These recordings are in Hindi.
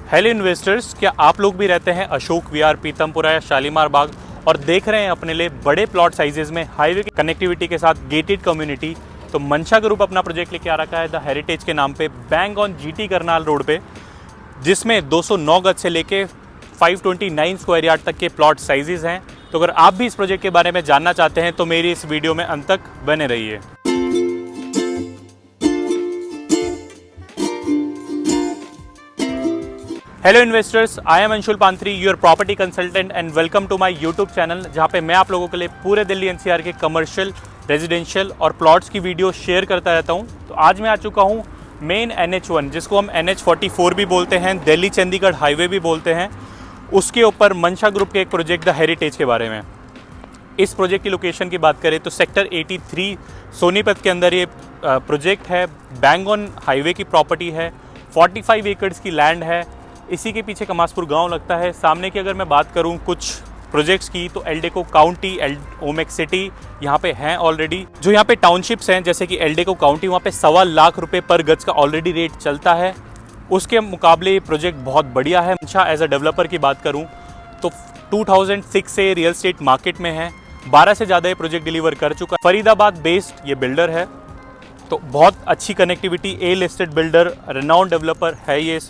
हेलो इन्वेस्टर्स, क्या आप लोग भी रहते हैं अशोक विहार, पीतमपुरा या शालीमार बाग और देख रहे हैं अपने लिए बड़े प्लॉट साइजेस में हाईवे की कनेक्टिविटी के साथ गेटेड कम्युनिटी? तो मंशा ग्रुप अपना प्रोजेक्ट लेके आ रखा है द हेरिटेज के नाम पे, bang on GT Karnal road पे, जिसमें 209 गज से लेके 529 स्क्वायर यार्ड तक के प्लॉट साइजेस हैं। तो अगर आप भी इस प्रोजेक्ट के बारे में जानना चाहते हैं तो मेरी इस वीडियो में अंत तक बने रहिए। Hello investors, I am Anshul Panthari, your property consultant and welcome to my YouTube channel, जहां पे मैं आप लोगों के लिए पूरे दिल्ली एनसीआर के कमर्शियल, रेजिडेंशियल और प्लॉट्स की वीडियो शेयर करता रहता हूं। तो आज मैं आ चुका हूं मेन NH1, जिसको हम NH44 भी बोलते हैं, दिल्ली चंडीगढ़ हाईवे भी बोलते हैं, उसके ऊपर मंशा ग्रुप के एक प्रोजेक्ट द हेरिटेज के बारे में। इस प्रोजेक्ट की लोकेशन की बात करें तो सेक्टर 83 सोनीपत के अंदर ये प्रोजेक्ट है। बैंग ऑन हाईवे की प्रॉपर्टी है, 45 एकड़्स की लैंड है। इसी के पीछे कमासपुर गांव लगता है। सामने की अगर मैं बात करूं कुछ प्रोजेक्ट्स की तो एल्डेको काउंटी, ओमेक सिटी यहाँ पे हैं ऑलरेडी। जो यहाँ पे टाउनशिप्स हैं जैसे कि एल्डेको काउंटी, वहाँ पे 1.25 लाख रुपए पर गज का ऑलरेडी रेट चलता है। उसके मुकाबले ये प्रोजेक्ट बहुत बढ़िया है। अच्छा, एज अ डेवलपर की बात करूँ तो 2006 से रियल एस्टेट मार्केट में है, 12 से ज़्यादा ये प्रोजेक्ट डिलीवर कर चुका है। फरीदाबाद बेस्ड ये बिल्डर है, तो बहुत अच्छी कनेक्टिविटी, ए लिस्टेड बिल्डर, रेनाउंड डेवलपर है ये।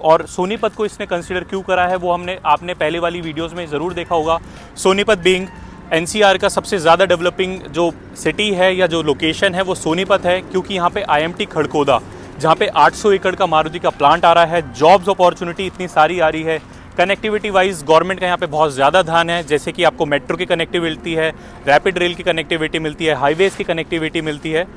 और सोनीपत को इसने कंसीडर क्यों करा है वो आपने पहले वाली वीडियोस में ज़रूर देखा होगा। सोनीपत बीइंग NCR का सबसे ज़्यादा डेवलपिंग जो सिटी है या जो लोकेशन है वो सोनीपत है, क्योंकि यहाँ पे IMT खड़कोदा, जहाँ पे 800 एकड़ का मारुति का प्लांट आ रहा है। जॉब्स अपॉर्चुनिटी इतनी सारी आ रही है। कनेक्टिविटी वाइज गवर्नमेंट का यहाँ पे बहुत ज़्यादा ध्यान है, जैसे कि आपको मेट्रो की कनेक्टिविटी है, रैपिड रेल की कनेक्टिविटी मिलती है, हाईवेज़ की कनेक्टिविटी मिलती है,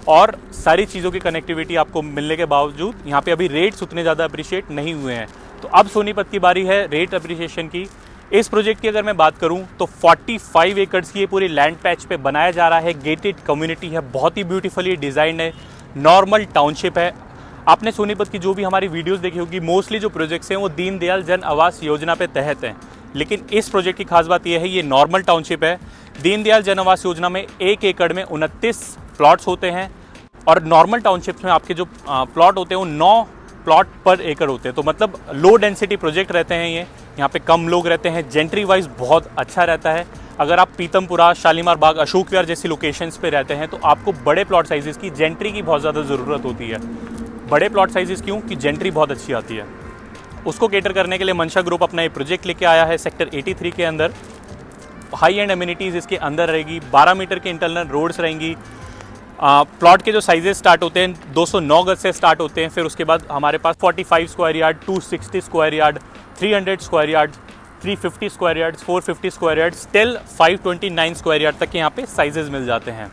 और सारी चीज़ों की कनेक्टिविटी आपको मिलने के बावजूद यहाँ पे अभी रेट्स उतने ज़्यादा अप्रिशिएट नहीं हुए हैं। तो अब सोनीपत की बारी है रेट अप्रिशिएशन की। इस प्रोजेक्ट की अगर मैं बात करूँ तो 45 एकड़्स की ये पूरी लैंड पैच पे बनाया जा रहा है। गेटेड कम्युनिटी है, बहुत ही ब्यूटीफुली डिज़ाइन है, नॉर्मल टाउनशिप है। आपने सोनीपत की जो भी हमारी वीडियोस देखी होगी, मोस्टली जो प्रोजेक्ट्स हैं वो दीनदयाल जन आवास योजना पे तहत हैं, लेकिन इस प्रोजेक्ट की खास बात यह है ये नॉर्मल टाउनशिप है। दीनदयाल जन आवास योजना में 1 एकड़ में 29 प्लॉट्स होते हैं, और नॉर्मल टाउनशिप्स में आपके जो प्लॉट होते हैं वो 9 प्लॉट पर एकड़ होते हैं। तो मतलब लो डेंसिटी प्रोजेक्ट रहते हैं ये, यहाँ पे कम लोग रहते हैं, जेंट्री वाइज बहुत अच्छा रहता है। अगर आप पीतमपुरा, शालीमार बाग, अशोक विहार जैसी लोकेशंस पे रहते हैं तो आपको बड़े प्लॉट साइजेस की, जेंट्री की बहुत ज़्यादा ज़रूरत होती है। बड़े प्लॉट साइजेस क्यों? कि जेंट्री बहुत अच्छी आती है। उसको केटर करने के लिए मंशा ग्रुप अपना ये प्रोजेक्ट लेके आया है सेक्टर 83 के अंदर। हाई एंड एमिनिटीज़ इसके अंदर रहेगी, 12 मीटर के इंटरनल रोड्स रहेंगी। प्लॉट के जो साइजेस स्टार्ट होते हैं 209 गज से स्टार्ट होते हैं, फिर उसके बाद हमारे पास 45 square yard, 260 square yard, 300 square yard, 350 square yard, 450 square yard, still 529 square yard तक के यहाँ पे साइजेस मिल जाते हैं।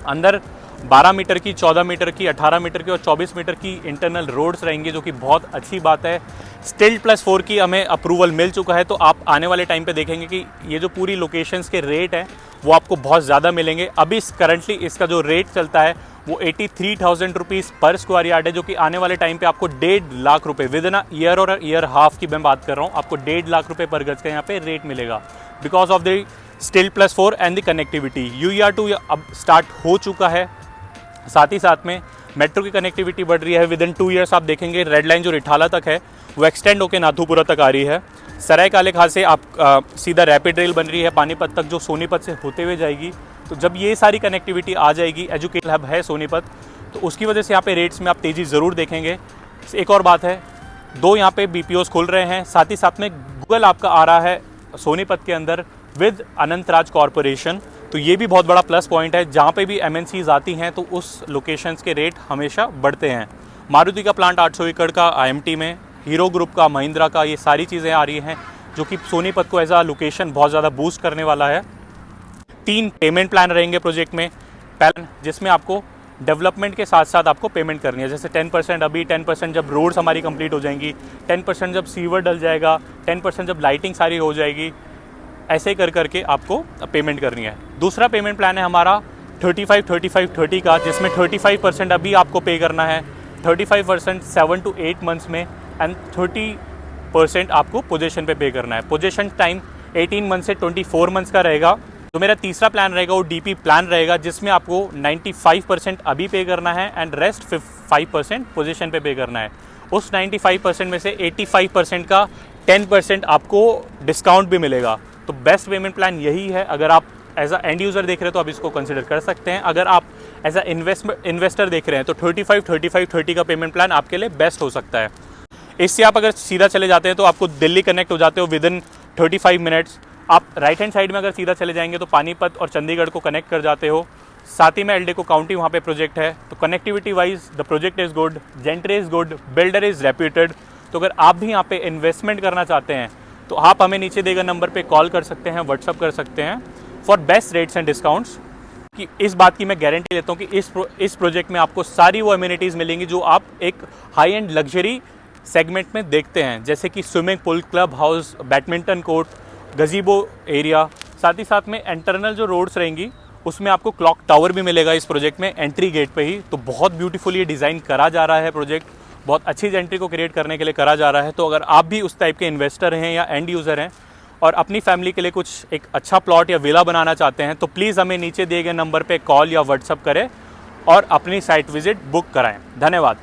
अंदर 12 मीटर की, 14 मीटर की, 18 मीटर की और 24 मीटर की इंटरनल रोड्स रहेंगे, जो कि बहुत अच्छी बात है। स्टिल +4 की हमें अप्रूवल मिल चुका है, तो आप आने वाले टाइम पे देखेंगे कि ये जो पूरी लोकेशंस के रेट हैं वो आपको बहुत ज़्यादा मिलेंगे। अभी करंटली इसका जो रेट चलता है वो 83,000 रुपीज़ पर स्क्वायर यार्ड है, जो कि आने वाले टाइम पे आपको 1.5 लाख रुपये विद इन ईयर और ईयर हाफ की मैं बात कर रहा हूँ, आपको 1.5 लाख रुपये पर गज का यहाँ पे रेट मिलेगा, because of the still +4 and the connectivity. UER2 अब स्टार्ट हो चुका है, साथ ही साथ में मेट्रो की कनेक्टिविटी बढ़ रही है। विद इन 2 ईयर्स आप देखेंगे रेड लाइन जो रिठाला तक है वो एक्सटेंड होकर नाथूपुरा तक आ रही है। सराय काले खां से आप सीधा रैपिड रेल बन रही है पानीपत तक, जो सोनीपत से होते हुए जाएगी। तो जब ये सारी कनेक्टिविटी आ जाएगी, एजुकेशन हब है सोनीपत, तो उसकी वजह से यहाँ पे रेट्स में आप तेज़ी ज़रूर देखेंगे। एक और बात है, 2 यहाँ पे BPOs खुल रहे हैं, साथ ही साथ में गूगल आपका आ रहा है सोनीपत के अंदर विद अनंतराज कॉरपोरेशन। तो ये भी बहुत बड़ा प्लस पॉइंट है। जहाँ पे भी MNCs आती हैं तो उस लोकेशंस के रेट हमेशा बढ़ते हैं। मारुति का प्लांट 800 एकड़ का IMT में, हीरो ग्रुप का, महिंद्रा का, ये सारी चीज़ें आ रही हैं, जो कि सोनीपत को एज आ लोकेशन बहुत ज़्यादा बूस्ट करने वाला है। 3 पेमेंट प्लान रहेंगे प्रोजेक्ट में, जिसमें आपको डेवलपमेंट के साथ साथ आपको पेमेंट करनी है। जैसे 10% अभी, 10% जब रोड्स हमारी कंप्लीट हो जाएंगी, 10% जब सीवर डल जाएगा, 10% जब लाइटिंग सारी हो जाएगी, ऐसे कर करके आपको पेमेंट करनी है। दूसरा पेमेंट प्लान है हमारा 35-35-30 का, जिसमें 35% अभी आपको पे करना है, 35% 7 to 8 मंथ्स में, एंड 30% आपको पोजीशन पे करना है। पोजीशन टाइम 18 मंथ से 24 मंथ्स का रहेगा। तो मेरा तीसरा प्लान रहेगा वो DP प्लान रहेगा, जिसमें आपको 95% अभी पे करना है एंड रेस्ट 5% पोजीशन पे करना है। उस 95% में से 85% का 10% आपको डिस्काउंट भी मिलेगा। तो बेस्ट पेमेंट प्लान यही है। अगर आप एज अ एंड यूज़र देख रहे हैं तो आप इसको कंसिडर कर सकते हैं। अगर आप एज अ इन्वेस्टर देख रहे हैं तो 35-35-30 का पेमेंट प्लान आपके लिए बेस्ट हो सकता है। इससे आप अगर सीधा चले जाते हैं तो आपको दिल्ली कनेक्ट हो जाते हो विद इन 35 मिनट्स। आप राइट हैंड साइड में अगर सीधा चले जाएंगे तो पानीपत और चंडीगढ़ को कनेक्ट कर जाते हो। साथ ही में एल्डेको काउंटी वहाँ पे प्रोजेक्ट है। तो connectivity wise the project is good, gentry is good, builder is reputed. तो अगर आप भी यहाँ पे इन्वेस्टमेंट करना चाहते हैं तो आप हमें नीचे दिए गए नंबर पे कॉल कर सकते हैं, व्हाट्सअप कर सकते हैं for best rates and discounts. कि इस बात की मैं गारंटी लेता हूँ कि इस प्रोजेक्ट में आपको सारी वो अम्यूनिटीज़ मिलेंगी जो आप एक हाई एंड लग्जरी सेगमेंट में देखते हैं, जैसे कि swimming pool, club house, badminton court, गजीबो area. साथ ही साथ में इंटरनल जो रोड्स रहेंगी उसमें आपको क्लॉक टावर भी मिलेगा इस प्रोजेक्ट में एंट्री गेट पे ही। तो बहुत ब्यूटीफुल ये डिज़ाइन करा जा रहा है प्रोजेक्ट, बहुत अच्छी एंट्री को क्रिएट करने के लिए करा जा रहा है। तो अगर आप भी उस टाइप के इन्वेस्टर हैं या एंड यूज़र हैं और अपनी फैमिली के लिए कुछ एक अच्छा प्लॉट या विला बनाना चाहते हैं तो प्लीज़ हमें नीचे दिए गए नंबर पे कॉल या व्हाट्सअप करें और अपनी साइट विजिट बुक कराएं। धन्यवाद।